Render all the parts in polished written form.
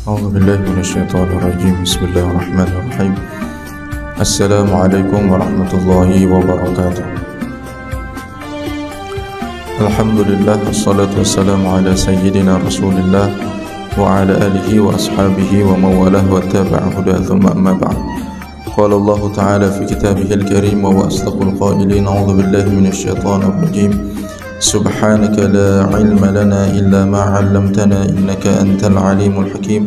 أعوذ بالله من الشيطان الرجيم. بسم الله الرحمن الرحيم. السلام عليكم ورحمة الله وبركاته. الحمد لله والصلاة والسلام على سيدنا رسول الله وعلى آله وأصحابه ومن والاه واتبع هداه ثم أما بعد. قال الله تعالى في كتابه الكريم وهو أصدق القائلين: أعوذ بالله من الشيطان الرجيم. سبحانك لا علم لنا إلا ما علمتنا إنك أنت العليم الحكيم.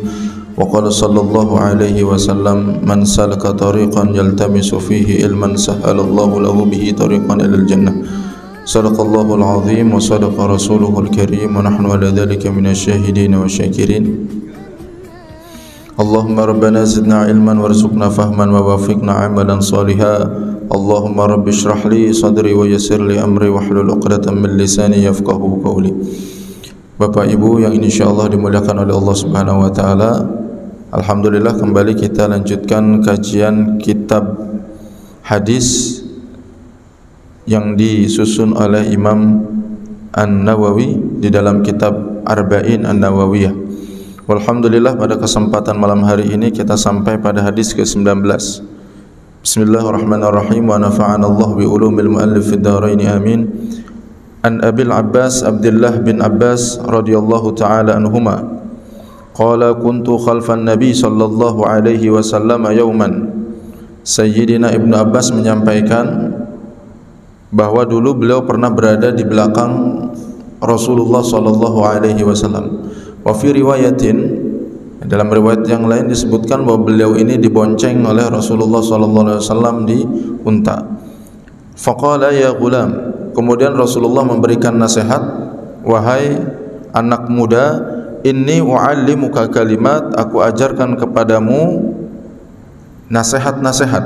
وقال صلى الله عليه وسلم: من سلك طريقا يلتمس فيه علما سهل الله له به طريقا إلى الجنة. صدق الله العظيم وصدق رسوله الكريم ونحن على ذلك من الشاهدين والشاكرين. اللهم ربنا زدنا علما وارزقنا فهما ووفقنا عملا صالحا. اللهم رب اشرح لي صدري ويسر li amri wahlul 'uqdatam min lisani yafqahu qawli. Bapak Ibu yang insyaallah dimuliakan oleh Allah Subhanahu wa taala, alhamdulillah kembali kita lanjutkan kajian kitab hadis yang disusun oleh Imam An-Nawawi di dalam kitab Arba'in An-Nawawiyah. Alhamdulillah pada kesempatan malam hari ini kita sampai pada hadis ke-19. Bismillahirrahmanirrahim. Wa nafa'ana Allah bi ulumil muallif fid dharain amin. An Abil Abbas Abdullah bin Abbas radhiyallahu ta'ala anhuma qala kuntu khalfan nabi sallallahu alaihi wasallam yawman. Sayyidina Ibnu Abbas menyampaikan bahwa dulu beliau pernah berada di belakang Rasulullah sallallahu alaihi wasallam. Wa fi riwayatin, dalam riwayat yang lain disebutkan bahwa beliau ini dibonceng oleh Rasulullah sallallahu alaihi wasallam di unta. Faqala ya gulam, kemudian Rasulullah memberikan nasihat, wahai anak muda, inni u'allimuka kalimat, aku ajarkan kepadamu nasihat-nasihat.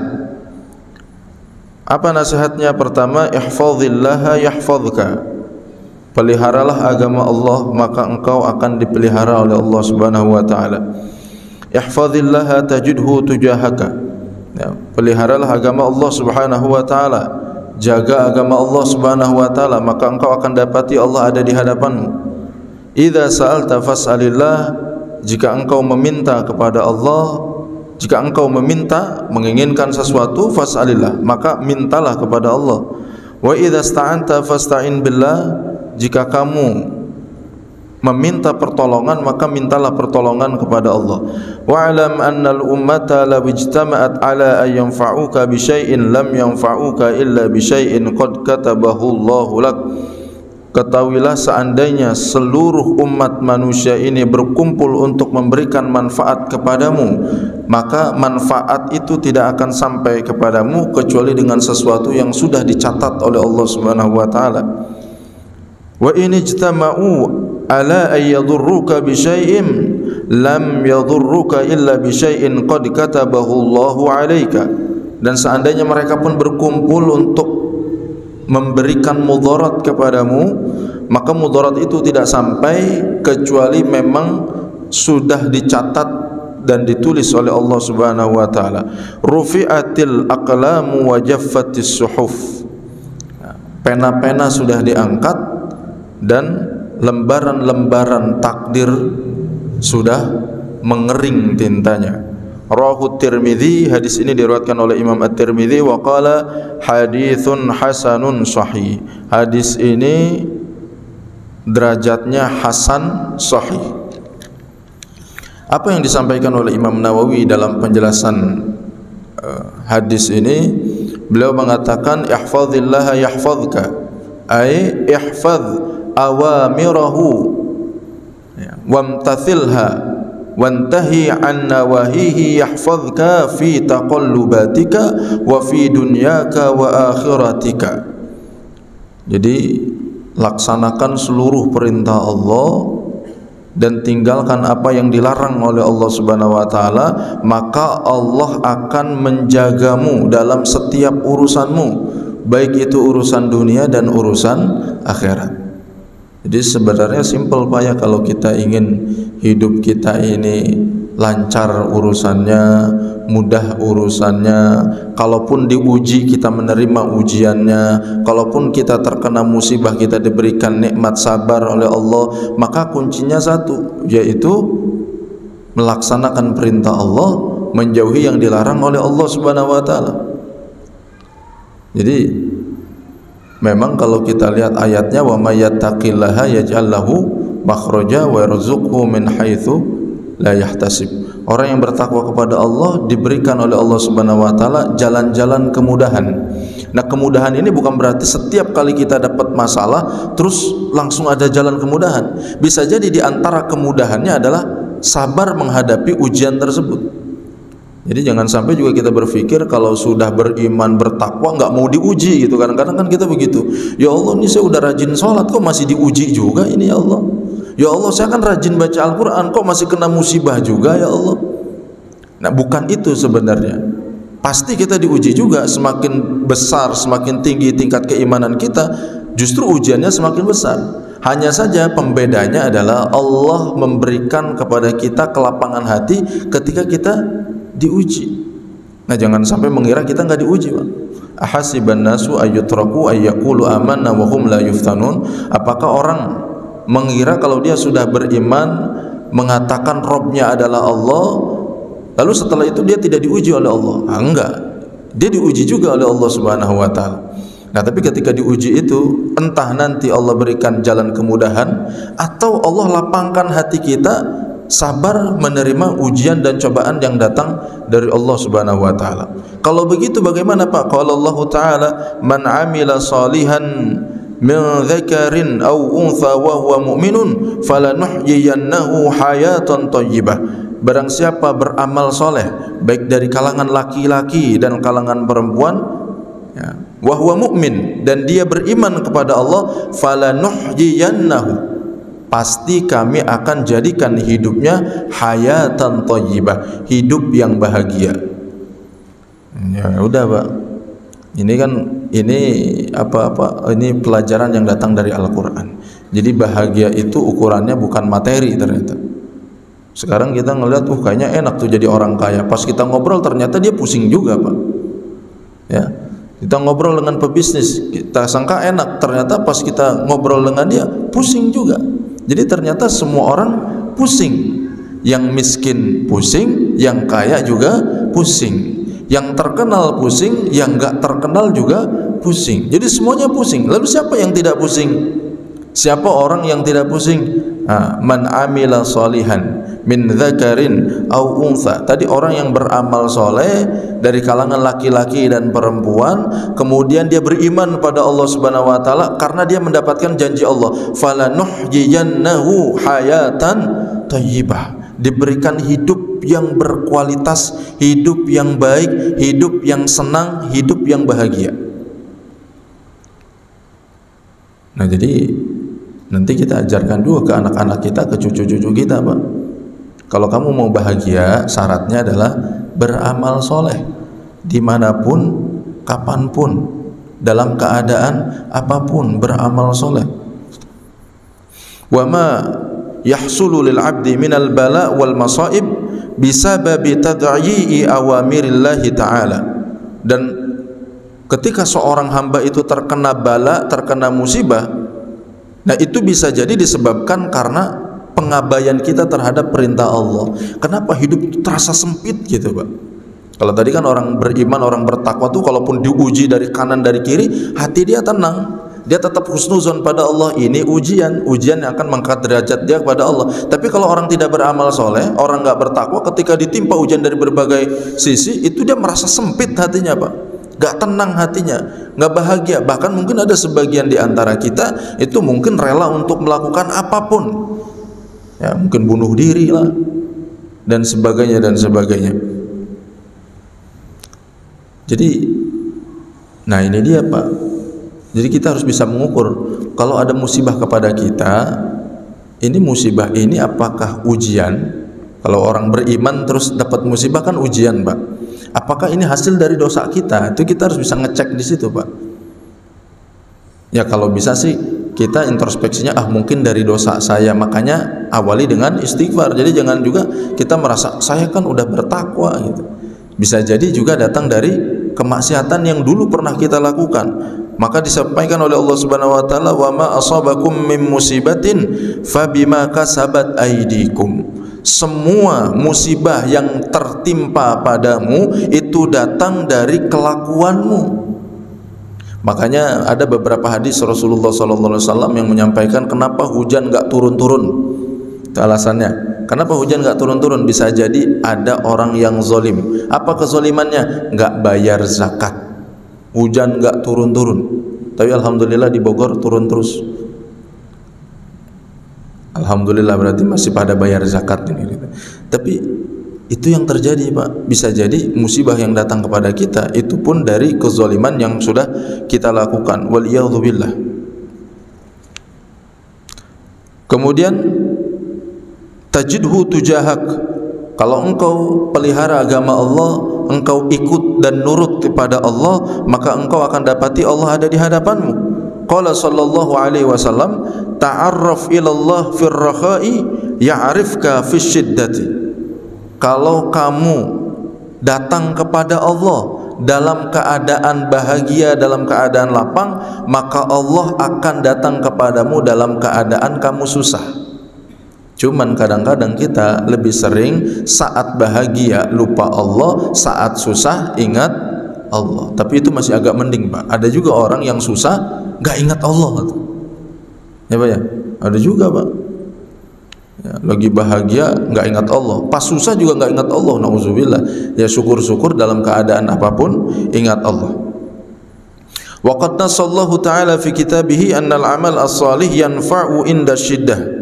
Apa nasihatnya? Pertama, ihfazillaha yahfazka, peliharalah agama Allah maka engkau akan dipelihara oleh Allah Subhanahu wa taala. Ihfazillaha tajidhu tujahaka, ya, peliharalah agama Allah Subhanahu wa taala, jaga agama Allah Subhanahu wa taala maka engkau akan dapati Allah ada di hadapanmu. Idza sa'alta fas'alillah, jika engkau meminta kepada Allah, jika engkau meminta menginginkan sesuatu, fas'alillah, maka mintalah kepada Allah. Wa idza sta'anta fasta'in billah, jika kamu meminta pertolongan maka mintalah pertolongan kepada Allah. Wa'lam annal ummata law ijtama'at ala an yanfa'uka bi syai'in lam yanfa'uka illa bi syai'in qad katabahu Allahu lak. Ketahuilah, seandainya seluruh umat manusia ini berkumpul untuk memberikan manfaat kepadamu, maka manfaat itu tidak akan sampai kepadamu kecuali dengan sesuatu yang sudah dicatat oleh Allah Subhanahu wa taala. Wa in ijtama'u ala ay yadurruka bi syai'in lam yadurruka illa bi syai'in qad katabahu Allahu 'alaika. Dan seandainya mereka pun berkumpul untuk memberikan mudarat kepadamu, maka mudarat itu tidak sampai kecuali memang sudah dicatat dan ditulis oleh Allah Subhanahu wa taala. Rufi'atil aqlamu wa jaffatis suhuf, pena-pena sudah diangkat dan lembaran-lembaran takdir sudah mengering tintanya. Rawahu Tirmidzi, hadis ini diriwayatkan oleh Imam At-Tirmidzi wa qala haditsun hasanun sahih. Hadis ini derajatnya hasan sahih. Apa yang disampaikan oleh Imam Nawawi dalam penjelasan hadis ini? Beliau mengatakan ihfazillaha yahfazka, ay ihfaz awamirahu wamtathilha wantahi an nawahihi yahfazka fi taqallubatika wa fi dunyaka wa akhiratika. Jadi laksanakan seluruh perintah Allah dan tinggalkan apa yang dilarang oleh Allah Subhanahu wa taala, maka Allah akan menjagamu dalam setiap urusanmu, baik itu urusan dunia dan urusan akhirat. Jadi sebenarnya simpel Pak ya, kalau kita ingin hidup kita ini lancar urusannya, mudah urusannya, kalaupun diuji kita menerima ujiannya, kalaupun kita terkena musibah kita diberikan nikmat sabar oleh Allah, maka kuncinya satu, yaitu melaksanakan perintah Allah, menjauhi yang dilarang oleh Allah Subhanahu wa taala. Jadi memang kalau kita lihat ayatnya, wa may yattaqillaha yaj'al lahu makhraja wa yarzuqhu min haitsu la yahtasib. Orang yang bertakwa kepada Allah diberikan oleh Allah Subhanahu wa taala jalan-jalan kemudahan. Nah, kemudahan ini bukan berarti setiap kali kita dapat masalah terus langsung ada jalan kemudahan. Bisa jadi di antara kemudahannya adalah sabar menghadapi ujian tersebut. Jadi jangan sampai juga kita berpikir kalau sudah beriman, bertakwa nggak mau diuji gitu. Kadang-kadang kan kita begitu. Ya Allah, ini saya udah rajin sholat kok masih diuji juga ini ya Allah. Ya Allah, saya kan rajin baca Al-Quran kok masih kena musibah juga ya Allah. Nah, bukan itu sebenarnya. Pasti kita diuji juga. Semakin besar, semakin tinggi tingkat keimanan kita, justru ujiannya semakin besar. Hanya saja pembedanya adalah Allah memberikan kepada kita kelapangan hati ketika kita diuji. Nah, jangan sampai mengira kita nggak diuji, Pak. Ahasiban nasu ayyutraku ayyaqulu amanna wa hum la yuftanun. Apakah orang mengira kalau dia sudah beriman, mengatakan Robnya adalah Allah, lalu setelah itu dia tidak diuji oleh Allah? Enggak, dia diuji juga oleh Allah Subhanahu wa taala. Nah, tapi ketika diuji itu, entah nanti Allah berikan jalan kemudahan atau Allah lapangkan hati kita sabar menerima ujian dan cobaan yang datang dari Allah Subhanahu wa taala. Kalau begitu bagaimana, Pak? Qala Allah taala, "Man 'amila salihan min dzakarin aw untha wa huwa mu'minun falanuhyiyannahu hayatan thayyibah." Barang siapa beramal soleh baik dari kalangan laki-laki dan kalangan perempuan, ya, wa huwa mu'min, dan dia beriman kepada Allah, falanuhyiyannahu, pasti kami akan jadikan hidupnya hayatan thayyibah, hidup yang bahagia. Ya udah, Pak. Ini kan ini pelajaran yang datang dari Al-Qur'an. Jadi bahagia itu ukurannya bukan materi ternyata. Sekarang kita ngelihat kayaknya enak tuh jadi orang kaya. Pas kita ngobrol ternyata dia pusing juga, Pak. Ya. Kita ngobrol dengan pebisnis, kita sangka enak, ternyata pas kita ngobrol dengan dia pusing juga. Jadi ternyata semua orang pusing. Yang miskin pusing, yang kaya juga pusing. Yang terkenal pusing, yang enggak terkenal juga pusing. Jadi semuanya pusing. Lalu siapa yang tidak pusing? Siapa orang yang tidak pusing? Man amila salihan min dzakarin au untha. Tadi orang yang beramal soleh dari kalangan laki-laki dan perempuan, kemudian dia beriman pada Allah Subhanahu wa taala karena dia mendapatkan janji Allah, falanuhyiyannahu hayatan thayyibah, diberikan hidup yang berkualitas, hidup yang baik, hidup yang senang, hidup yang bahagia. Nah, jadi nanti kita ajarkan juga ke anak-anak kita, ke cucu-cucu kita, Pak. Kalau kamu mau bahagia, syaratnya adalah beramal soleh dimanapun, kapanpun, dalam keadaan apapun, beramal soleh. Wa ma yahsulu lil abdi minal bala wal masaib bisababi tad'i'i awamirillahi ta'ala. Dan ketika seorang hamba itu terkena bala, terkena musibah, nah itu bisa jadi disebabkan karena pengabaian kita terhadap perintah Allah. Kenapa hidup itu terasa sempit gitu, Pak? Kalau tadi kan orang beriman, orang bertakwa tuh kalaupun diuji dari kanan dari kiri, hati dia tenang, dia tetap husnuzon pada Allah. Ini ujian yang akan mengangkat derajat dia kepada Allah. Tapi kalau orang tidak beramal soleh, orang nggak bertakwa, ketika ditimpa ujian dari berbagai sisi, itu dia merasa sempit hatinya, Pak. Gak tenang hatinya, gak bahagia. Bahkan mungkin ada sebagian di antara kita itu mungkin rela untuk melakukan apapun, ya, mungkin bunuh diri lah dan sebagainya dan sebagainya. Jadi, nah ini dia, Pak. Jadi kita harus bisa mengukur kalau ada musibah kepada kita, ini musibah ini apakah ujian? Kalau orang beriman terus dapat musibah kan ujian, Pak. Apakah ini hasil dari dosa kita? Itu kita harus bisa ngecek di situ, Pak. Ya kalau bisa sih kita introspeksinya, mungkin dari dosa saya, makanya awali dengan istighfar. Jadi jangan juga kita merasa saya kan udah bertakwa gitu. Bisa jadi juga datang dari kemaksiatan yang dulu pernah kita lakukan. Maka disampaikan oleh Allah Subhanahu wa taala, wa ma asabakum min musibatin fabima kasabat aydikum. semua musibah yang tertimpa padamu itu datang dari kelakuanmu. Makanya ada beberapa hadis Rasulullah SAW yang menyampaikan kenapa hujan gak turun-turun. Itu alasannya. Kenapa hujan gak turun-turun? Bisa jadi ada orang yang zolim. Apa kezolimannya? Gak bayar zakat. Hujan gak turun-turun. Tapi alhamdulillah di Bogor turun terus. Alhamdulillah, berarti masih pada bayar zakat ini. Tapi itu yang terjadi, Pak. Bisa jadi musibah yang datang kepada kita itu pun dari kezaliman yang sudah kita lakukan. Waliyadzubillah. Kemudian tajidhu tujahak. Kalau engkau pelihara agama Allah, engkau ikut dan nurut kepada Allah, maka engkau akan dapati Allah ada di hadapanmu. Qala sallallahu alaihi wasallam, ta'arraf ilallah fir rakha'i ya'rifka fis syiddati. Kalau kamu datang kepada Allah dalam keadaan bahagia, dalam keadaan lapang, maka Allah akan datang kepadamu dalam keadaan kamu susah. Cuman kadang-kadang kita lebih sering saat bahagia lupa Allah, saat susah ingat Allah. Tapi itu masih agak mending, Pak. Ada juga orang yang susah gak ingat Allah, ya Pak ya. Ada juga, Pak. Ya, lagi bahagia nggak ingat Allah, pas susah juga nggak ingat Allah. Nauzubillah. Ya syukur-syukur dalam keadaan apapun ingat Allah. Wa qad nasallahu ta'ala fi kitabihi annal amal as-salih yanfa'u inda syiddah.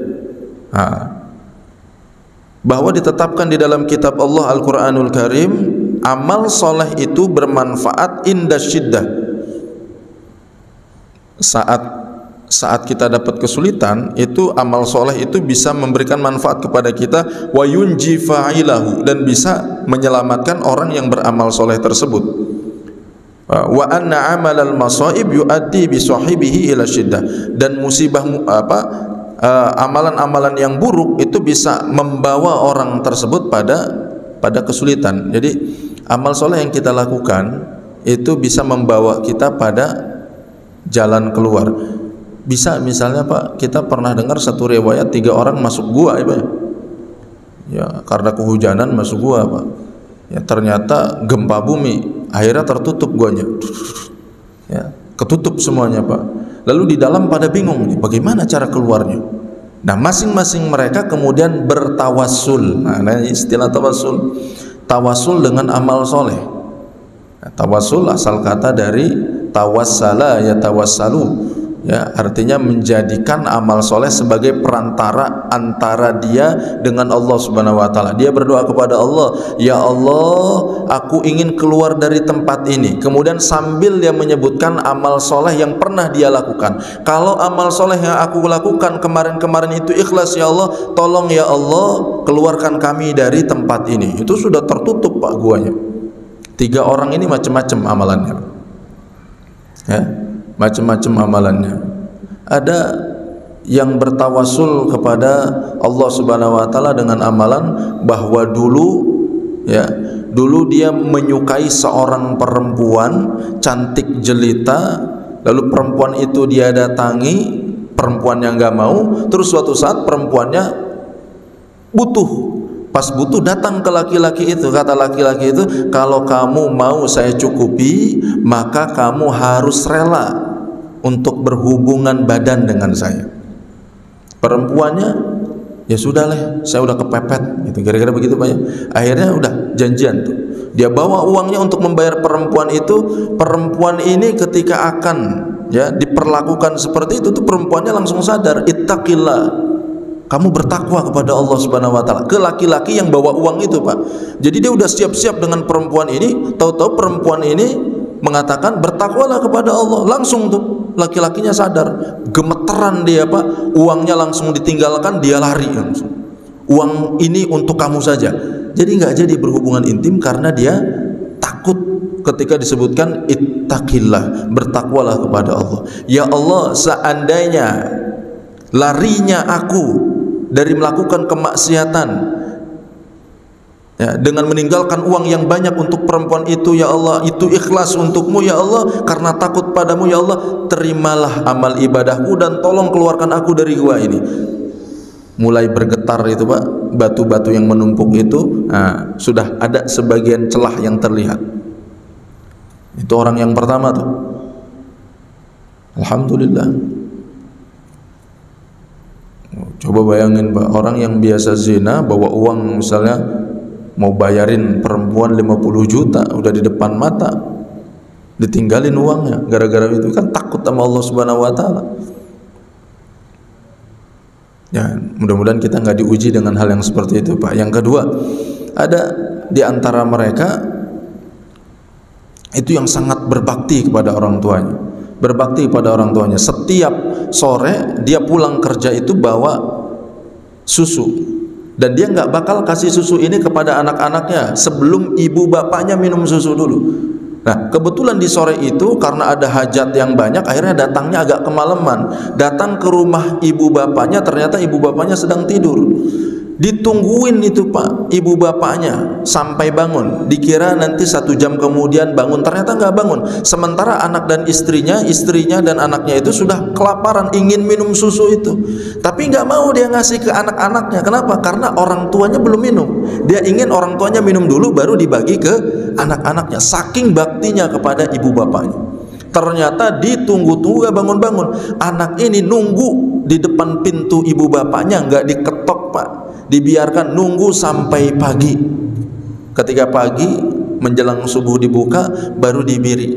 Bahwa ditetapkan di dalam kitab Allah Al-Qur'anul Karim, amal soleh itu bermanfaat inda syiddah. Saat kita dapat kesulitan, itu amal soleh itu bisa memberikan manfaat kepada kita, wa yunji fa'ilahu, dan bisa menyelamatkan orang yang beramal soleh tersebut. Wa anna amalal masaib yuaddi bi sahibihi ila syiddah, dan musibah amalan-amalan yang buruk itu bisa membawa orang tersebut pada kesulitan. Jadi amal soleh yang kita lakukan itu bisa membawa kita pada jalan keluar. Bisa misalnya, Pak, kita pernah dengar satu riwayat 3 orang masuk gua, ya Pak. Ya, karena kehujanan masuk gua, Pak. Ya, ternyata gempa bumi, akhirnya tertutup guanya. Ya, ketutup semuanya, Pak. Lalu di dalam pada bingung nih, bagaimana cara keluarnya? Nah, masing-masing mereka kemudian bertawassul. Nah, istilah tawassul. Tawassul dengan amal soleh. Nah, tawassul asal kata dari tawassala ya tawassalu. Ya, artinya menjadikan amal soleh sebagai perantara antara dia dengan Allah Subhanahu wa ta'ala. Dia berdoa kepada Allah, ya Allah, aku ingin keluar dari tempat ini. Kemudian sambil dia menyebutkan amal soleh yang pernah dia lakukan. Kalau amal soleh yang aku lakukan kemarin-kemarin itu ikhlas, ya Allah, tolong ya Allah, keluarkan kami dari tempat ini. Itu sudah tertutup, Pak, guanya. 3 orang ini macam-macam amalannya, ya, macam-macam amalannya. Ada yang bertawasul kepada Allah Subhanahu wa ta'ala dengan amalan bahwa dulu dia menyukai seorang perempuan cantik jelita, lalu perempuan itu dia datangi, perempuan yang gak mau, terus suatu saat perempuannya butuh. Pas butuh datang ke laki-laki itu, kata laki-laki itu, kalau kamu mau saya cukupi, maka kamu harus rela untuk berhubungan badan dengan saya. Perempuannya, ya sudahlah, saya udah kepepet gitu, kira-kira begitu, Pak ya. Akhirnya udah janjian tuh, dia bawa uangnya untuk membayar perempuan itu. Perempuan ini ketika akan diperlakukan seperti itu tuh, perempuannya langsung sadar, ittaqillah, kamu bertakwa kepada Allah Subhanahu wa ta'ala. Ke laki-laki yang bawa uang itu, Pak. Jadi dia udah siap-siap dengan perempuan ini, tahu-tahu perempuan ini mengatakan bertakwalah kepada Allah. Langsung tuh laki-lakinya sadar, gemeteran dia, Pak. Uangnya langsung ditinggalkan, dia lari langsung. Uang ini untuk kamu saja. Jadi nggak jadi berhubungan intim karena dia takut ketika disebutkan ittaqillah, bertakwalah kepada Allah. Ya Allah, seandainya larinya aku dari melakukan kemaksiatan, ya, dengan meninggalkan uang yang banyak untuk perempuan itu, ya Allah, itu ikhlas untukmu, ya Allah, karena takut padamu, ya Allah, terimalah amal ibadahku dan tolong keluarkan aku dari gua ini. Mulai bergetar itu, Pak, batu-batu yang menumpuk itu, sudah ada sebagian celah yang terlihat. Itu orang yang pertama tuh. Alhamdulillah. Coba bayangin Pak, orang yang biasa zina bawa uang misalnya mau bayarin perempuan 50 juta, udah di depan mata ditinggalin uangnya gara-gara itu, kan takut sama Allah Subhanahu wa taala. Ya, mudah-mudahan kita nggak diuji dengan hal yang seperti itu, Pak. Yang kedua, ada di antara mereka itu yang sangat berbakti kepada orang tuanya. Berbakti kepada orang tuanya. Setiap sore dia pulang kerja itu bawa susu, dan dia nggak bakal kasih susu ini kepada anak-anaknya sebelum ibu bapaknya minum susu dulu. Nah, kebetulan di sore itu karena ada hajat yang banyak, akhirnya datangnya agak kemalaman. Datang ke rumah ibu bapaknya, ternyata ibu bapaknya sedang tidur. Ditungguin itu Pak, ibu bapaknya sampai bangun. Dikira nanti 1 jam kemudian bangun, ternyata nggak bangun. Sementara anak dan istrinya dan anaknya itu sudah kelaparan, ingin minum susu itu. Tapi nggak mau dia ngasih ke anak-anaknya. Kenapa? Karena orang tuanya belum minum. Dia ingin orang tuanya minum dulu, baru dibagi ke anak-anaknya. Saking baktinya kepada ibu bapaknya. Ternyata ditunggu-tunggu gak bangun-bangun. Anak ini nunggu di depan pintu ibu bapaknya, nggak diketok Pak, dibiarkan nunggu sampai pagi. Ketika pagi menjelang subuh dibuka, baru diberi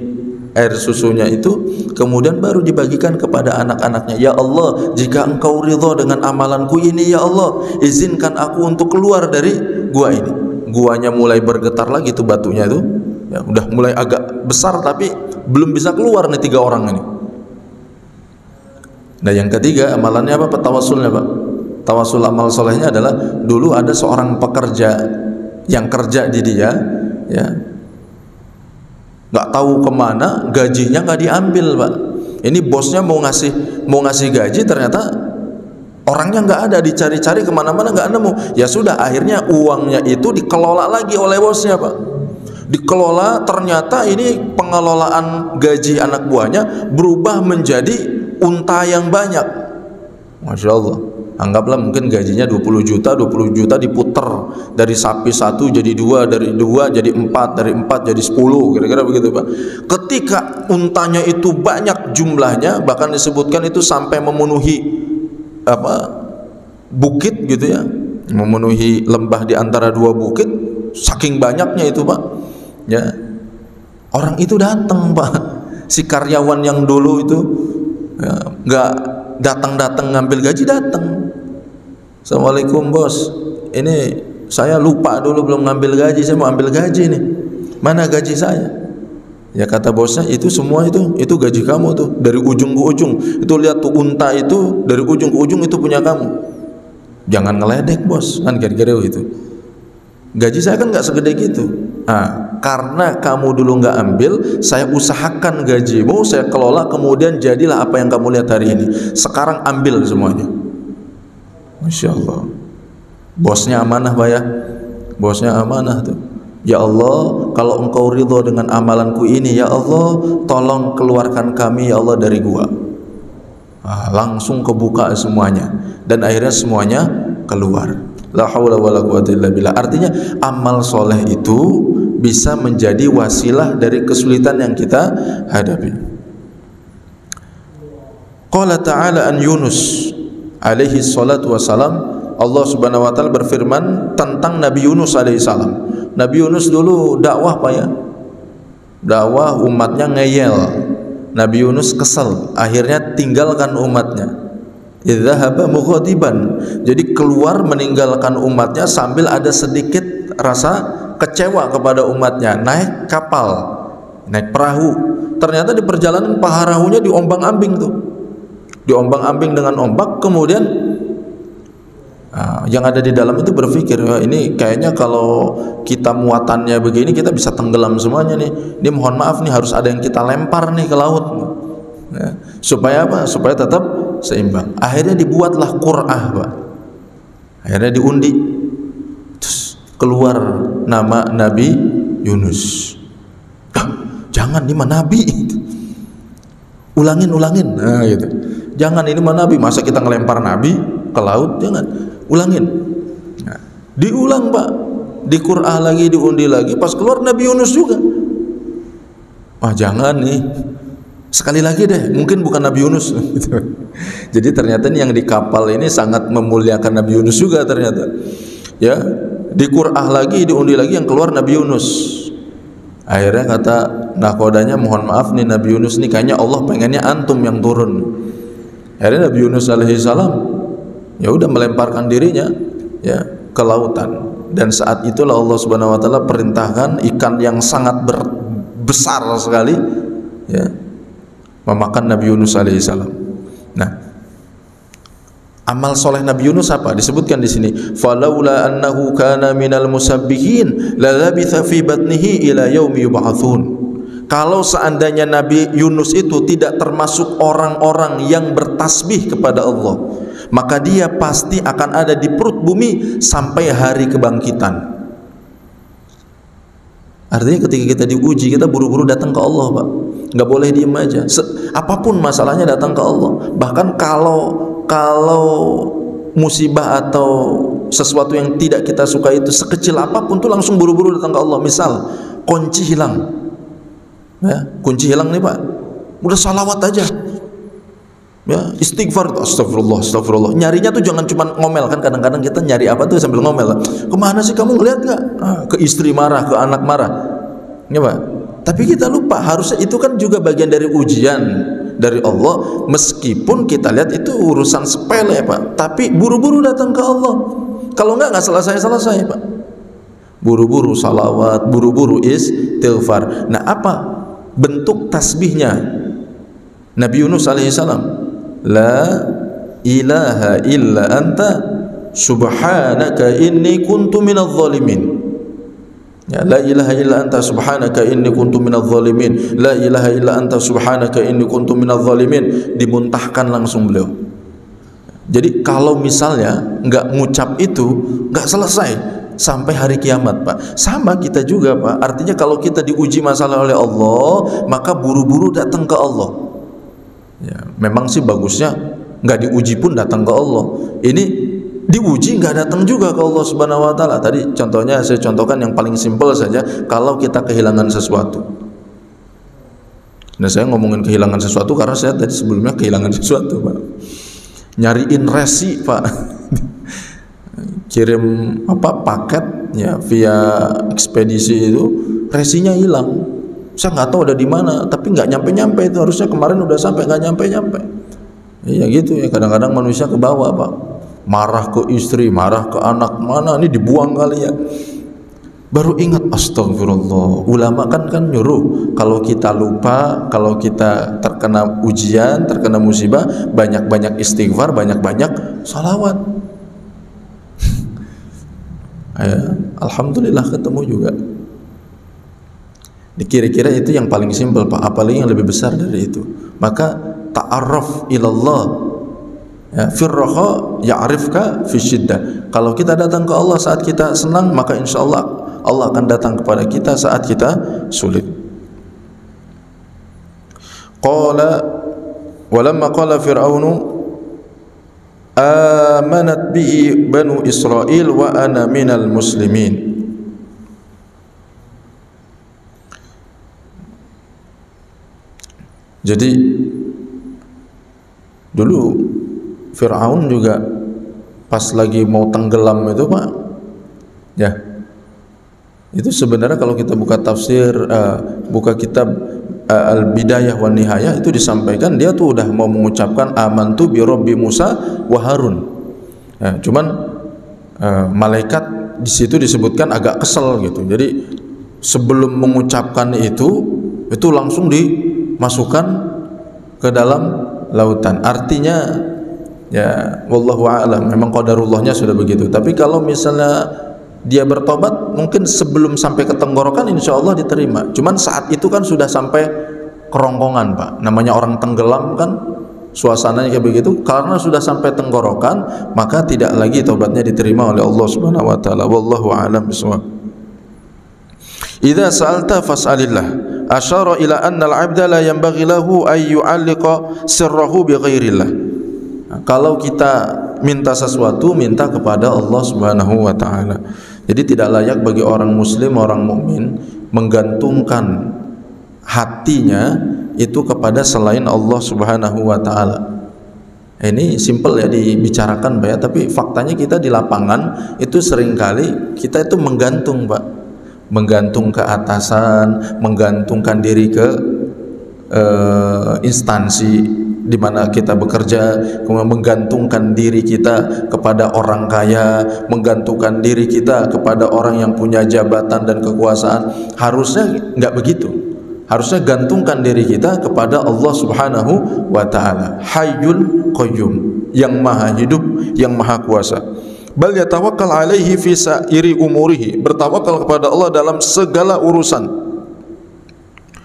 air susunya itu, kemudian baru dibagikan kepada anak-anaknya. Ya Allah, jika Engkau ridha dengan amalanku ini, ya Allah, izinkan aku untuk keluar dari gua ini. Guanya mulai bergetar lagi tuh batunya itu, ya udah mulai agak besar tapi belum bisa keluar nih 3 orang ini. Nah, yang ketiga amalannya apa? Tawasulnya Pak. Tawasul amal solehnya adalah, dulu ada seorang pekerja yang kerja di dia, ya nggak tahu kemana gajinya nggak diambil Pak. Ini bosnya mau ngasih gaji, ternyata orangnya nggak ada, dicari-cari kemana-mana nggak nemu. Ya sudah, akhirnya uangnya itu dikelola lagi oleh bosnya Pak. Dikelola, ternyata ini pengelolaan gaji anak buahnya berubah menjadi unta yang banyak. Masya Allah. Anggaplah mungkin gajinya 20 juta diputer dari sapi 1 jadi 2, dari 2 jadi 4, dari 4 jadi 10, kira-kira begitu Pak. Ketika untanya itu banyak jumlahnya, bahkan disebutkan itu sampai memenuhi bukit gitu ya, memenuhi lembah di antara 2 bukit, saking banyaknya itu Pak. Ya, orang itu datang Pak, si karyawan yang dulu itu ya, nggak datang ngambil gaji, datang. Assalamualaikum bos, ini saya lupa dulu belum ngambil gaji, saya mau ambil gaji nih, mana gaji saya? Ya kata bosnya, itu semua itu gaji kamu tuh, dari ujung ke ujung. Itu lihat tuh unta itu dari ujung ke ujung itu punya kamu. Jangan ngeledek bos, kan kira-kira itu. Gaji saya kan nggak segede gitu. Nah, karena kamu dulu nggak ambil, saya usahakan gajimu, saya kelola, kemudian jadilah apa yang kamu lihat hari ini. Sekarang ambil semuanya. Masya Allah. Bosnya amanah Pak ya, bosnya amanah tuh. Ya Allah, kalau Engkau ridho dengan amalanku ini, ya Allah, tolong keluarkan kami ya Allah dari gua. Langsung kebuka semuanya, dan akhirnya semuanya keluar. La haula wala quwwata illa billah. Artinya amal soleh itu bisa menjadi wasilah dari kesulitan yang kita hadapi. Qala ta'ala an Yunus alaihi salatu wassalam, Allah Subhanahu wa taala berfirman tentang Nabi Yunus alaihi salam. Nabi Yunus dulu dakwah Pak ya, dakwah, umatnya ngeyel. Nabi Yunus kesal, akhirnya tinggalkan umatnya. Idzahaba mughadiban, jadi keluar meninggalkan umatnya sambil ada sedikit rasa kecewa kepada umatnya. Naik kapal, naik perahu, ternyata di perjalanan perahunya diombang-ambing tuh, diombang-ambing dengan ombak. Kemudian yang ada di dalam itu berpikir, ini kayaknya kalau kita muatannya begini kita bisa tenggelam semuanya nih. Ini mohon maaf nih, harus ada yang kita lempar nih ke laut ya, supaya apa? Supaya tetap seimbang. Akhirnya dibuatlah qur'ah Pak. Akhirnya diundi, terus keluar nama Nabi Yunus. Jangan, ini mah Nabi. Ulangin. Nah gitu. Jangan, ini mah Nabi. Masa kita ngelempar Nabi ke laut? Jangan. Ulangin. Nah, Diulang Pak, dikur'ah lagi, diundi lagi, pas keluar Nabi Yunus juga. Wah jangan nih, sekali lagi deh, mungkin bukan Nabi Yunus. Jadi ternyata nih yang di kapal ini sangat memuliakan Nabi Yunus juga ternyata. Ya, dikur'ah lagi, diundi lagi, yang keluar Nabi Yunus. Akhirnya kata nakodanya, mohon maaf nih Nabi Yunus nih, kayaknya Allah pengennya antum yang turun. Akhirnya Nabi Yunus alaihi salam ya udah melemparkan dirinya ya ke lautan, dan saat itulah Allah Subhanahu wa taala perintahkan ikan yang sangat besar sekali ya memakan Nabi Yunus alaihi salam. Nah, amal soleh Nabi Yunus apa? Disebutkan di sini, falaula annahu kana minal musabbihin la labitha fi batnihi ila yaumi yub'atsun. Kalau seandainya Nabi Yunus itu tidak termasuk orang-orang yang bertasbih kepada Allah, maka dia pasti akan ada di perut bumi sampai hari kebangkitan. Artinya ketika kita diuji, kita buru-buru datang ke Allah Pak, nggak boleh diem aja. Apapun masalahnya datang ke Allah. Bahkan kalau musibah atau sesuatu yang tidak kita suka itu sekecil apapun tuh langsung buru-buru datang ke Allah. Misal kunci hilang ya, kunci hilang nih Pak, udah salawat aja ya, istighfar, astagfirullah, astagfirullah. Nyarinya tuh jangan cuma ngomel, kan kadang-kadang kita nyari apa tuh sambil ngomel, kemana sih kamu ngeliat gak? Ke istri marah, ke anak marah ya Pak. Tapi kita lupa, harusnya itu kan juga bagian dari ujian dari Allah, meskipun kita lihat itu urusan sepele Pak, tapi buru-buru datang ke Allah. Kalau enggak selesai-selesai Pak. Buru-buru salawat, buru-buru istighfar. Nah, apa bentuk tasbihnya Nabi Yunus alaihissalam? La ilaha illa anta subhanaka inni kuntu minadh dhalimin. Ya, la ilaha illa anta subhanaka inni kuntu minadh dhalimin. La ilaha illa anta subhanaka inni kuntu minadh dhalimin. Dimuntahkan langsung beliau. Jadi kalau misalnya nggak ngucap itu, nggak selesai sampai hari kiamat Pak. Sama kita juga Pak, artinya kalau kita diuji masalah oleh Allah, maka buru-buru datang ke Allah ya. Memang sih bagusnya nggak diuji pun datang ke Allah. Ini diuji nggak datang juga ke Allah Subhanahu wa taala. Tadi contohnya saya contohkan yang paling simpel saja, kalau kita kehilangan sesuatu. Nah, saya ngomongin kehilangan sesuatu karena saya tadi sebelumnya kehilangan sesuatu Pak. Nyariin resi Pak, kirim paket ya via ekspedisi itu, resinya hilang. Saya nggak tahu ada di mana, tapi nggak nyampe itu, harusnya kemarin udah sampai, nggak nyampe. Iya gitu ya, kadang-kadang manusia ke bawah Pak, marah ke istri, marah ke anak, mana ini dibuang kali ya. Baru ingat, astagfirullah. Ulama kan nyuruh kalau kita lupa, kalau kita terkena ujian, terkena musibah, banyak-banyak istighfar, banyak-banyak salawat. Ya, alhamdulillah ketemu juga. Kira-kira itu yang paling simpel Pak, apalagi yang lebih besar dari itu. Maka ta'arraf ilallah ya, firraha ya'rifka fi syiddah. Kalau kita datang ke Allah saat kita senang, maka insya Allah Allah akan datang kepada kita saat kita sulit. Qala walamma qala fir'aunu amanat bihi banu Israel wa ana minal muslimin. Jadi dulu Fir'aun juga pas lagi mau tenggelam itu Pak ya, itu sebenarnya kalau kita buka tafsir, buka kitab Al-Bidayah wa Nihayah, itu disampaikan dia tuh udah mau mengucapkan amantu bi Rabbi Musa wa Harun ya, cuman malaikat di situ disebutkan agak kesel gitu. Jadi sebelum mengucapkan itu langsung dimasukkan ke dalam lautan. Artinya ya wallahu a'lam, memang qadarullahnya sudah begitu. Tapi kalau misalnya dia bertobat, mungkin sebelum sampai ke tenggorokan insya Allah diterima. Cuman saat itu kan sudah sampai kerongkongan Pak, namanya orang tenggelam kan suasananya kayak begitu. Karena sudah sampai tenggorokan, maka tidak lagi tobatnya diterima oleh Allah Subhanahu wa taala. Wallahu a'lam bishawab. Idza sa'alta fas'alillah. Asyara ila anna al-'abda la yanbaghi lahu ay yu'alliqa sirrahu bi ghairillah. Kalau kita minta sesuatu, minta kepada Allah Subhanahu wa taala. Jadi tidak layak bagi orang muslim, orang mukmin menggantungkan hatinya itu kepada selain Allah Subhanahu wa taala. Ini simple ya dibicarakan Pak ya, tapi faktanya kita di lapangan itu seringkali kita itu menggantung Pak. Menggantung ke atasan, menggantungkan diri ke instansi di mana kita bekerja, kemudian menggantungkan diri kita kepada orang kaya, menggantungkan diri kita kepada orang yang punya jabatan dan kekuasaan. Harusnya nggak begitu. Harusnya gantungkan diri kita kepada Allah Subhanahu wa taala, Hayyul Qayyum, yang maha hidup, yang maha kuasa. Bal yatawakkal alaihi fi sa'iri umurihi, bertawakal kepada Allah dalam segala urusan.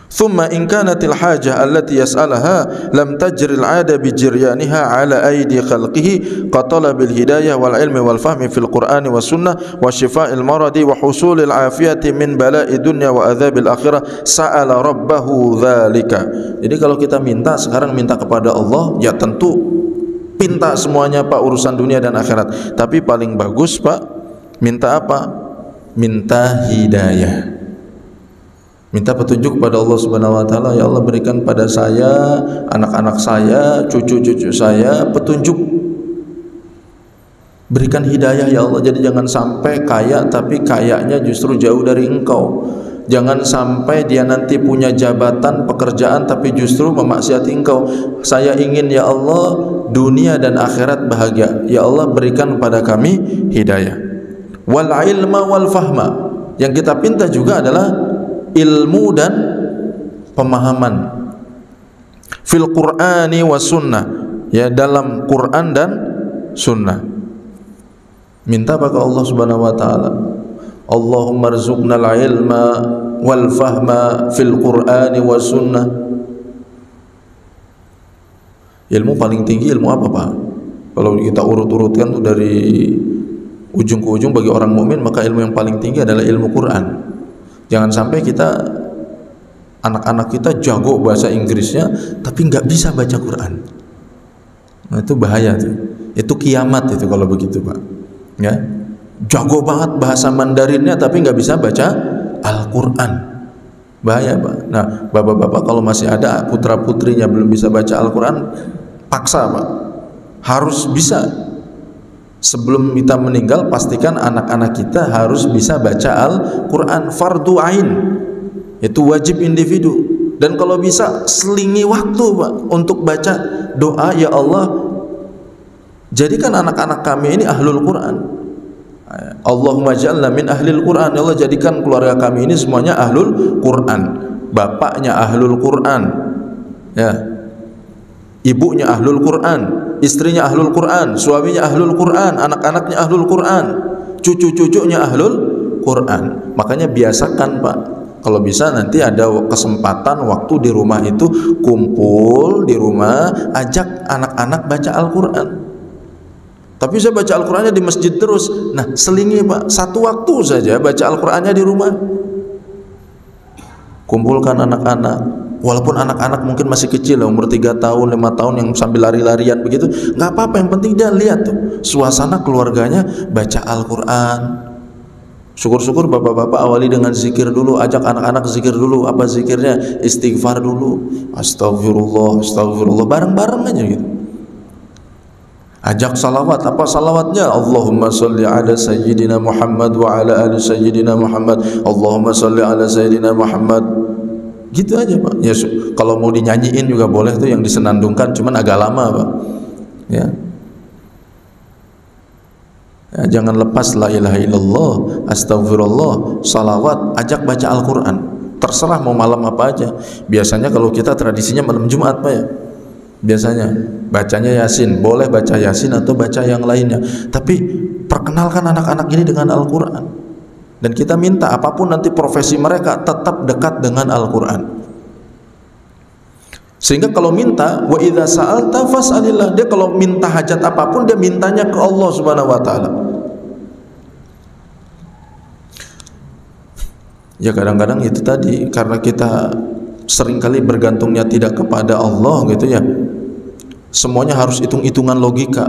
Thumma in kanatil hajah allati yas'alaha lam tajril 'ada bi jiryaniha 'ala aidi khalqihi qatalabil hidayah wal ilmi wal fahmi fil Qur'ani was sunnah wa shifa'il maradi wa husulil afiyati min bala'i dunya wa adzabil akhirah sa'ala rabbahu dzalika. Jadi kalau kita minta sekarang, minta kepada Allah, ya tentu minta semuanya Pak, urusan dunia dan akhirat. Tapi paling bagus Pak, minta apa? Minta hidayah. Minta petunjuk kepada Allah Subhanahu wa taala. Ya Allah, berikan pada saya, anak-anak saya, cucu-cucu saya petunjuk. Berikan hidayah ya Allah. Jadi jangan sampai kaya tapi kayanya justru jauh dari Engkau. Jangan sampai dia nanti punya jabatan, pekerjaan tapi justru memaksiati Engkau. Saya ingin ya Allah dunia dan akhirat bahagia. Ya Allah, berikan pada kami hidayah. Wal ilma wal fahma. Yang kita pinta juga adalah ilmu dan pemahaman fil Qur'ani was sunnah, ya dalam Quran dan sunnah. Minta pada Allah Subhanahu wa taala, Allahumma rzuqnal ilma wal fahma fil Qur'ani was sunnah. Ilmu paling tinggi ilmu apa Pak? Kalau kita urut-urutkan tuh dari ujung ke ujung bagi orang mukmin, maka ilmu yang paling tinggi adalah ilmu Quran. Jangan sampai kita, anak-anak kita jago bahasa Inggrisnya tapi nggak bisa baca Quran. Nah, itu bahaya tuh. Itu kiamat itu kalau begitu Pak. Ya, jago banget bahasa Mandarinnya tapi nggak bisa baca Al-Quran. Bahaya Pak. Nah, bapak-bapak kalau masih ada putra-putrinya belum bisa baca Al-Quran, paksa Pak. Harus bisa. Sebelum kita meninggal, pastikan anak-anak kita harus bisa baca Al-Quran, fardu ain. Itu wajib individu. Dan kalau bisa selingi waktu Pak untuk baca doa, ya Allah jadikan anak-anak kami ini ahlul Quran. Allahumma ja'alna min ahlil Quran. Ya Allah, jadikan keluarga kami ini semuanya ahlul Quran. Bapaknya ahlul Quran, ya, ibunya ahlul Quran, istrinya ahlul Quran, suaminya ahlul Quran, anak-anaknya ahlul Quran, cucu-cucunya ahlul Quran. Makanya biasakan Pak, kalau bisa nanti ada kesempatan waktu di rumah itu kumpul di rumah, ajak anak-anak baca Al-Quran. Tapi saya baca Al-Qurannya di masjid terus. Nah, selingi Pak, satu waktu saja baca Al-Qurannya di rumah. Kumpulkan anak-anak, walaupun anak-anak mungkin masih kecil, umur 3 tahun, 5 tahun yang sambil lari-larian begitu, nggak apa-apa, yang penting dia lihat tuh suasana keluarganya baca Al-Quran. Syukur-syukur bapak-bapak awali dengan zikir dulu, ajak anak-anak zikir dulu. Apa zikirnya? Istighfar dulu, astagfirullah, astagfirullah, bareng-bareng aja gitu. Ajak salawat, apa salawatnya? Allahumma salli ala sayyidina Muhammad wa ala ali sayyidina Muhammad, Allahumma salli ala sayyidina Muhammad. Gitu aja Pak. Ya, kalau mau dinyanyiin juga boleh tuh, yang disenandungkan, cuman agak lama Pak. Ya. Ya, jangan lepas la ilaha illallah, astagfirullah, salawat, ajak baca Al-Quran. Terserah mau malam apa aja. Biasanya kalau kita tradisinya malam Jumat Pak ya, biasanya bacanya Yasin, boleh baca Yasin atau baca yang lainnya, tapi perkenalkan anak-anak ini dengan Al-Quran. Dan kita minta apapun nanti profesi mereka tetap dekat dengan Al-Quran. Sehingga kalau minta, wa idza sa'alta fas'alillah, dia kalau minta hajat apapun dia mintanya ke Allah Subhanahu wa taala. Ya kadang-kadang itu tadi, karena kita seringkali bergantungnya tidak kepada Allah gitu ya. Semuanya harus hitung-hitungan logika.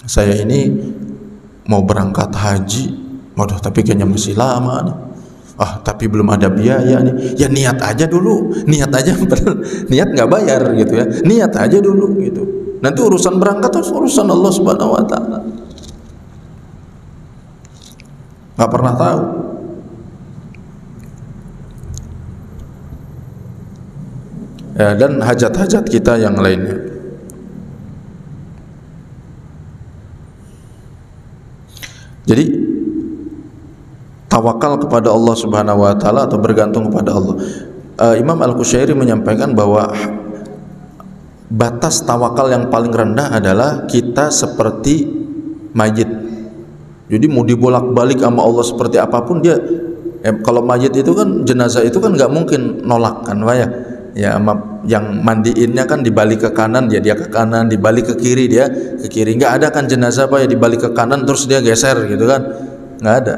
Saya ini mau berangkat haji, waduh tapi kayaknya masih lama nih. Tapi belum ada biaya nih. Ya niat aja dulu, niat aja, niat nggak bayar gitu ya. Niat aja dulu gitu. Nanti urusan berangkat itu urusan Allah Subhanahu Wa Taala. Nggak pernah tahu. Ya, dan hajat-hajat kita yang lainnya. Jadi tawakal kepada Allah Subhanahu Wa Taala atau bergantung kepada Allah. Imam Al-Qushairi menyampaikan bahwa batas tawakal yang paling rendah adalah kita seperti mayit. Jadi mau dibolak-balik sama Allah seperti apapun dia, kalau mayit itu kan, jenazah itu kan nggak mungkin nolak kan, Pak ya. Ya, yang mandiinnya kan dibalik ke kanan, dia ke kanan, dibalik ke kiri dia ke kiri. Nggak ada kan jenazah Pak ya dibalik ke kanan terus dia geser gitu kan, nggak ada.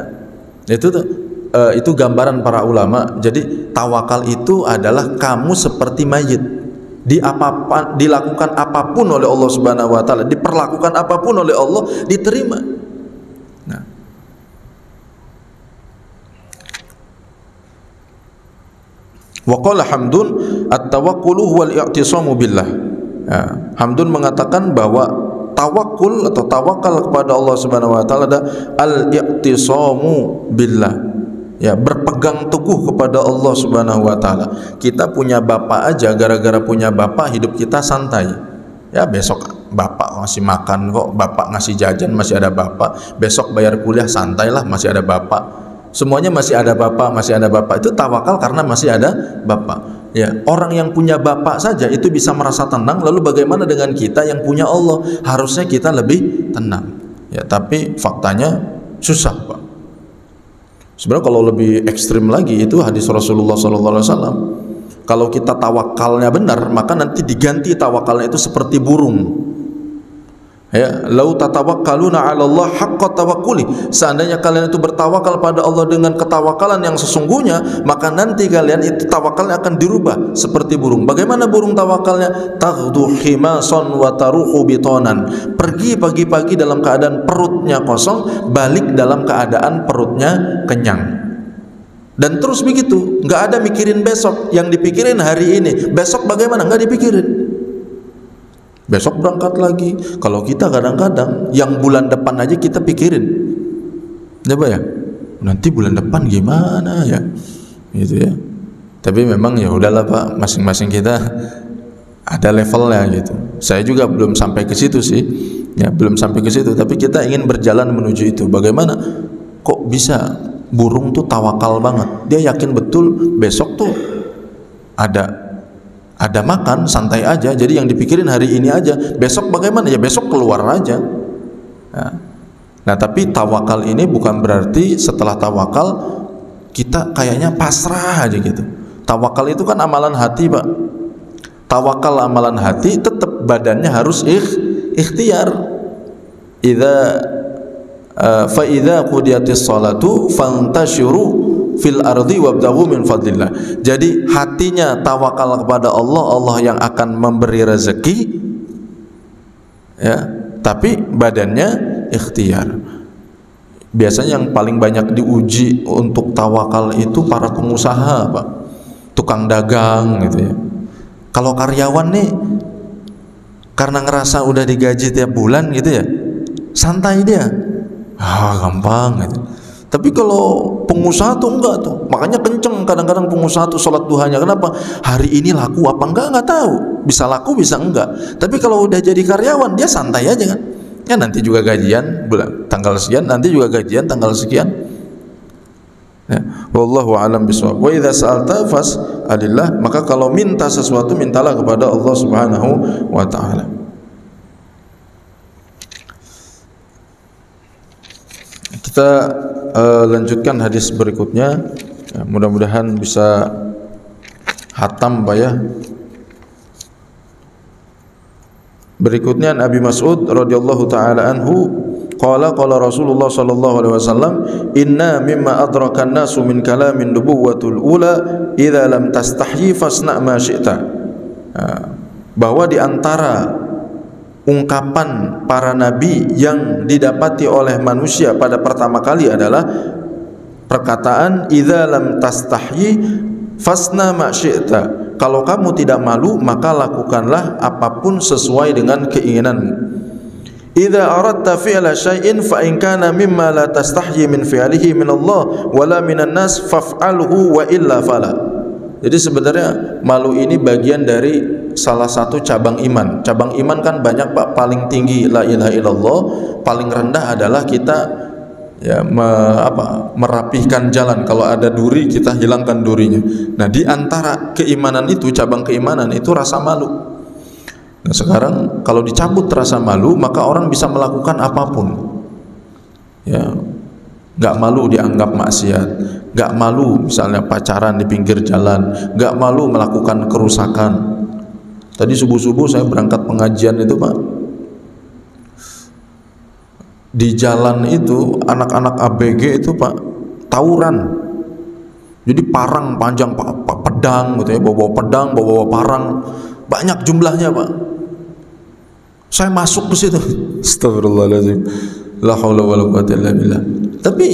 Itu gambaran para ulama. Jadi tawakal itu adalah kamu seperti mayit, dilakukan apapun oleh Allah Subhanahu Wa Taala, diperlakukan apapun oleh Allah diterima. Nah, wa qala Hamdun at-tawakkulu huwal i'tisamu billah. Ya, Hamdun mengatakan bahwa tawakul atau tawakal kepada Allah Subhanahu Wa Taala adalah al-i'tisamu billah. Ya, berpegang teguh kepada Allah Subhanahu Wa Taala. Kita punya bapak aja, gara-gara punya bapak hidup kita santai. Ya, besok bapak ngasih makan kok, bapak ngasih jajan masih ada bapak, besok bayar kuliah santailah masih ada bapak, semuanya masih ada bapak, masih ada bapak. Itu tawakal karena masih ada bapak. Ya, orang yang punya bapak saja itu bisa merasa tenang, lalu bagaimana dengan kita yang punya Allah? Harusnya kita lebih tenang. Ya, tapi faktanya susah, Pak. Sebenarnya kalau lebih ekstrim lagi itu hadis Rasulullah SAW. Kalau kita tawakalnya benar, maka nanti diganti tawakalnya itu seperti burung. Ya, lau tatawakkaluna 'ala Allah haqqa tawakkuli. Seandainya kalian itu bertawakal pada Allah dengan ketawakalan yang sesungguhnya, maka nanti kalian itu tawakalnya akan dirubah seperti burung. Bagaimana burung tawakalnya? Taghdu khimasan wa taruhu bitonan. Pergi pagi-pagi dalam keadaan perutnya kosong, balik dalam keadaan perutnya kenyang. Dan terus begitu, nggak ada mikirin besok, yang dipikirin hari ini. Besok bagaimana? Nggak dipikirin. Besok berangkat lagi. Kalau kita kadang-kadang yang bulan depan aja kita pikirin. Coba ya, nanti bulan depan gimana ya, gitu ya. Tapi memang ya udahlah Pak, masing-masing kita ada levelnya gitu. Saya juga belum sampai ke situ sih, ya belum sampai ke situ. Tapi kita ingin berjalan menuju itu. Bagaimana? Kok bisa burung tuh tawakal banget? Dia yakin betul besok tuh ada makan, santai aja. Jadi yang dipikirin hari ini aja. Besok bagaimana? Ya besok keluar aja. Nah, tapi tawakal ini bukan berarti setelah tawakal kita kayaknya pasrah aja gitu. Tawakal itu kan amalan hati, Pak. Tawakal amalan hati, tetap badannya harus ikhtiar. Fa idza qudiyatis salatu fantashiru fil ardi wabtaghu min fadlillah. Jadi hatinya tawakal kepada Allah, Allah yang akan memberi rezeki, ya, tapi badannya ikhtiar. Biasanya yang paling banyak diuji untuk tawakal itu para pengusaha, Pak, tukang dagang gitu ya. Kalau karyawan nih karena ngerasa udah digaji tiap bulan gitu ya, santai dia, gampang gitu. Tapi kalau pengusaha tuh enggak tuh, makanya kenceng kadang-kadang pengusaha tuh sholat duhanya. Kenapa? Hari ini laku apa enggak tahu. Bisa laku bisa enggak. Tapi kalau udah jadi karyawan dia santai aja kan. Ya nanti juga gajian bulan tanggal sekian, nanti juga gajian tanggal sekian. Ya, wallahu a'lam bishawab. Wa idza sa'alta fas'alillah, maka kalau minta sesuatu mintalah kepada Allah Subhanahu wa taala. Kita lanjutkan hadis berikutnya, ya, mudah-mudahan bisa hatam Pak ya. Berikutnya Abi Mas'ud radhiyallahu taala anhu qala Rasulullah sallallahu alaihi wasallam, inna mimma adraka an-nasu min kalamin nubuwwatul ula idza lam tastahyi fasna ma syi'ta. Bahwa di antara ungkapan para nabi yang didapati oleh manusia pada pertama kali adalah perkataan idza lam tastahyi fasna ma syi'ta. Kalau kamu tidak malu maka lakukanlah apapun sesuai dengan keinginanmu. Idza aradta fi'la syai'in fa in kana mimma la tastahyi min fi'lihi min Allah wala minan nas faf'alhu wa illa fala. Jadi sebenarnya malu ini bagian dari salah satu cabang iman. Cabang iman kan banyak Pak. Paling tinggi la ilaha illallah, paling rendah adalah kita merapihkan jalan. Kalau ada duri kita hilangkan durinya. Nah, di antara keimanan itu, cabang keimanan itu rasa malu. Nah, sekarang kalau dicabut rasa malu, maka orang bisa melakukan apapun. Ya, nggak malu dianggap maksiat, nggak malu misalnya pacaran di pinggir jalan, nggak malu melakukan kerusakan. Tadi subuh-subuh saya berangkat pengajian itu Pak, di jalan itu anak-anak ABG itu Pak tawuran. Jadi parang panjang Pak, pedang gitu ya, bawa pedang, bawa parang, banyak jumlahnya Pak. Saya masuk ke situ, astagfirullahaladzim, la haula wala quwwata illa billah. Tapi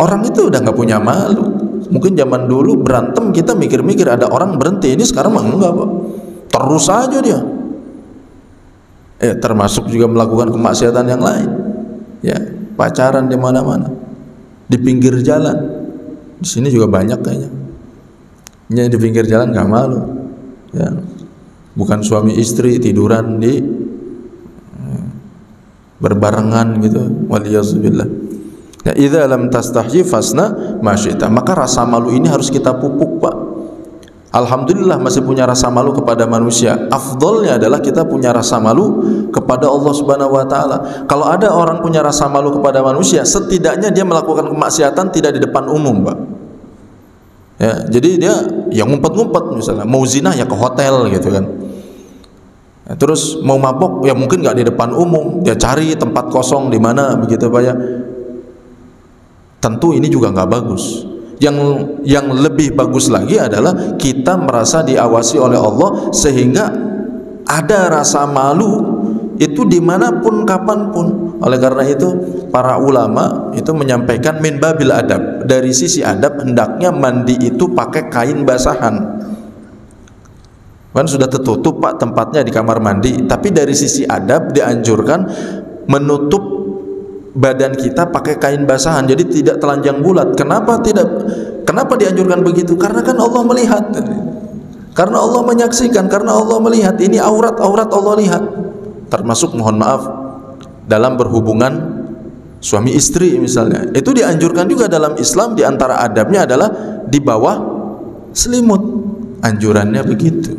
orang itu udah nggak punya malu. Mungkin zaman dulu berantem kita mikir-mikir ada orang berhenti, ini sekarang mah enggak Pak, terus aja dia. Termasuk juga melakukan kemaksiatan yang lain. Ya, pacaran di mana-mana, di pinggir jalan. Di sini juga banyak kayaknya. Nya di pinggir jalan nggak malu. Ya, bukan suami istri tiduran di berbarengan gitu. Waliyazubillah. Ya, idza lam tastahyi fasna ma syi'ta. Maka rasa malu ini harus kita pupuk Pak. Alhamdulillah masih punya rasa malu kepada manusia. Afdolnya adalah kita punya rasa malu kepada Allah Subhanahu wa taala. Kalau ada orang punya rasa malu kepada manusia, setidaknya dia melakukan kemaksiatan tidak di depan umum, Pak. Ya, jadi dia yang ngumpet-ngumpet misalnya, mau zina ya ke hotel gitu kan. Ya, terus mau mabok ya mungkin nggak di depan umum, dia cari tempat kosong di mana begitu Pak ya. Tentu ini juga nggak bagus. Yang lebih bagus lagi adalah kita merasa diawasi oleh Allah sehingga ada rasa malu itu dimanapun kapanpun. Oleh karena itu para ulama itu menyampaikan min babil adab, dari sisi adab hendaknya mandi itu pakai kain basahan. Kan sudah tertutup Pak tempatnya di kamar mandi, tapi dari sisi adab dianjurkan menutup badan kita pakai kain basahan, jadi tidak telanjang bulat. Kenapa dianjurkan begitu? Karena kan Allah melihat, karena Allah menyaksikan, karena Allah melihat. Ini aurat Allah lihat. Termasuk mohon maaf dalam berhubungan suami istri misalnya, itu dianjurkan juga dalam Islam. Di antara adabnya adalah di bawah selimut, anjurannya begitu.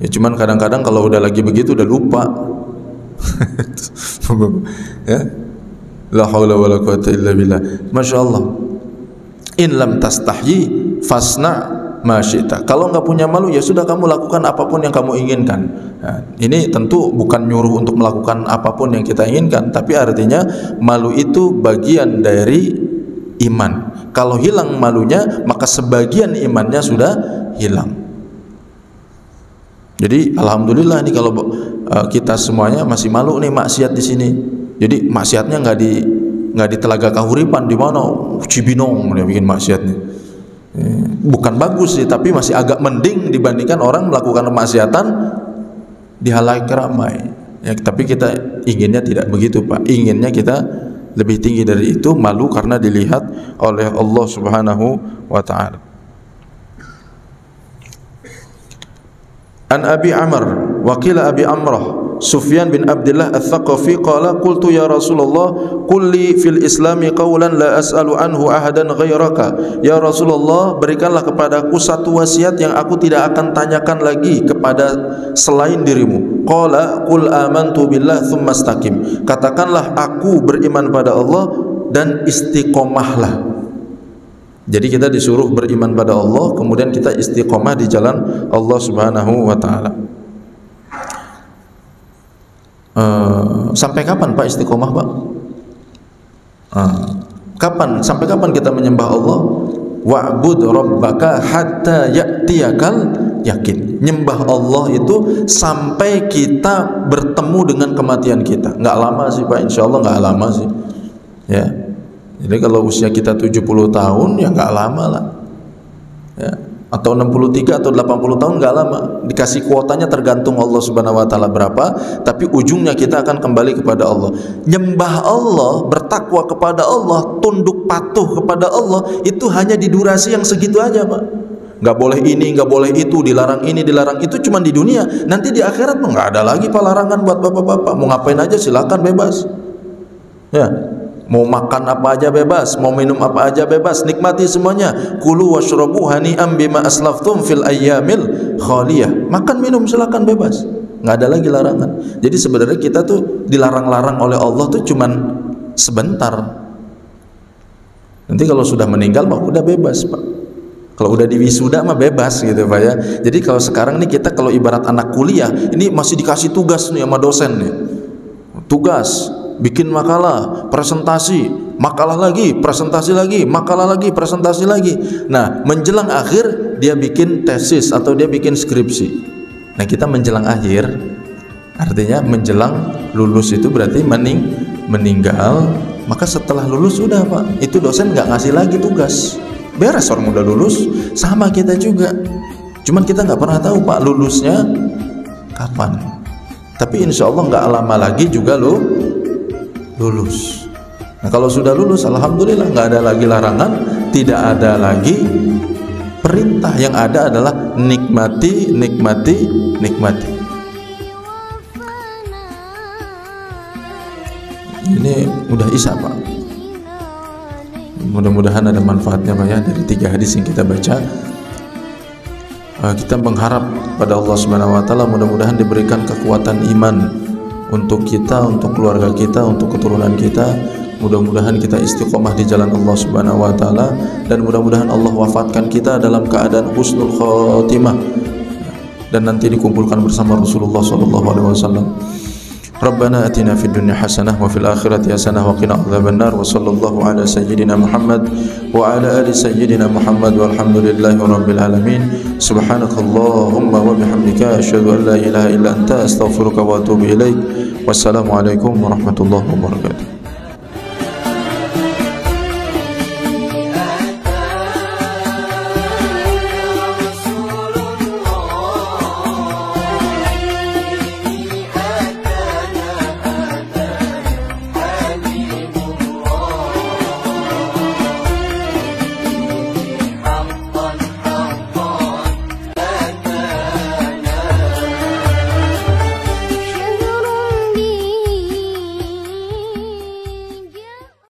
Ya cuman kadang-kadang kalau udah lagi begitu udah lupa. Ya, la haula wala quwwata illa billah. Masya Allah. In lam tastahyi fasna ma syi'ta. Kalau nggak punya malu ya sudah, kamu lakukan apapun yang kamu inginkan. Nah, ini tentu bukan nyuruh untuk melakukan apapun yang kita inginkan, tapi artinya malu itu bagian dari iman. Kalau hilang malunya maka sebagian imannya sudah hilang. Jadi alhamdulillah nih kalau kita semuanya masih malu nih maksiat di sini. Jadi maksiatnya nggak di Telaga Kahuripan, di mana Cibinong dia bikin maksiatnya. Bukan bagus sih, tapi masih agak mending dibandingkan orang melakukan kemaksiatan di halayak ramai. Ya, tapi kita inginnya tidak begitu Pak. Inginnya kita lebih tinggi dari itu, malu karena dilihat oleh Allah Subhanahu wa taala. An Abi Amr wa qila Abi Amrah Sufyan bin Abdullah Ats-Tsaqafi qala qultu ya Rasulullah qul li fil islami qawlan la as'alu anhu ahadan ghairaka. Ya Rasulullah, berikanlah kepadaku satu wasiat yang aku tidak akan tanyakan lagi kepada selain dirimu. Qala qul amantu billah tsumma istaqim. Katakanlah aku beriman pada Allah dan istiqomahlah. Jadi kita disuruh beriman pada Allah, kemudian kita istiqomah di jalan Allah Subhanahu wa taala. Sampai kapan Pak istiqomah Pak? Sampai kapan kita menyembah Allah? Wa'bud rabbaka hatta ya'tiyakal yakin. Nyembah Allah itu sampai kita bertemu dengan kematian kita. Nggak lama sih Pak, insya Allah nggak lama sih. Ya, jadi kalau usia kita 70 tahun ya nggak lama lah. Ya, atau 63 atau 80 tahun nggak lama. Dikasih kuotanya tergantung Allah Subhanahu wa taala berapa, tapi ujungnya kita akan kembali kepada Allah. Nyembah Allah, bertakwa kepada Allah, tunduk patuh kepada Allah itu hanya di durasi yang segitu aja, Pak. Nggak boleh ini, nggak boleh itu, dilarang ini, dilarang itu cuma di dunia. Nanti di akhirat mah nggak ada lagi Pak larangan buat bapak-bapak. Mau ngapain aja silakan, bebas. Ya. Mau makan apa aja bebas, mau minum apa aja bebas, nikmati semuanya. Kulu washrabu hani'am bima aslaftum fil ayyamil khaliyah. Makan minum silakan bebas, nggak ada lagi larangan. Jadi sebenarnya kita tuh dilarang-larang oleh Allah tuh cuman sebentar. Nanti kalau sudah meninggal mah udah bebas Pak. Kalau udah diwisuda mah bebas gitu Pak ya. Jadi kalau sekarang nih kita kalau ibarat anak kuliah, ini masih dikasih tugas nih sama dosen nih. Tugas bikin makalah, presentasi, makalah lagi, presentasi lagi, makalah lagi, presentasi lagi. Nah, menjelang akhir dia bikin tesis atau dia bikin skripsi. Nah, kita menjelang akhir, artinya menjelang lulus itu berarti meninggal. Maka setelah lulus sudah Pak, itu dosen nggak ngasih lagi tugas. Beres, orang udah lulus, sama kita juga. Cuman kita nggak pernah tahu Pak lulusnya kapan. Tapi insya Allah nggak lama lagi juga lulus. Nah, kalau sudah lulus, alhamdulillah nggak ada lagi larangan, tidak ada lagi perintah. Yang ada adalah nikmati, nikmati, nikmati. Ini udah isya Pak. Mudah-mudahan ada manfaatnya Pak ya dari 3 hadis yang kita baca. Kita mengharap pada Allah Subhanahu wa taala mudah-mudahan diberikan kekuatan iman untuk kita, untuk keluarga kita, untuk keturunan kita. Mudah-mudahan kita istiqomah di jalan Allah Subhanahu wa taala, dan mudah-mudahan Allah wafatkan kita dalam keadaan husnul khotimah dan nanti dikumpulkan bersama Rasulullah sallallahu alaihi wasallam. Rabbana atina fid dunya hasanah wa fil akhirati hasanah wa qina adzabannar. Wa sallallahu ala sayyidina Muhammad wa ala ali sayyidina Muhammad walhamdulillahi rabbil alamin. Subhanakallahumma wa bihamdika asyhadu an la ilaha illa anta astaghfiruka wa atubu ilaik. Wassalamu alaikum warahmatullahi wabarakatuh.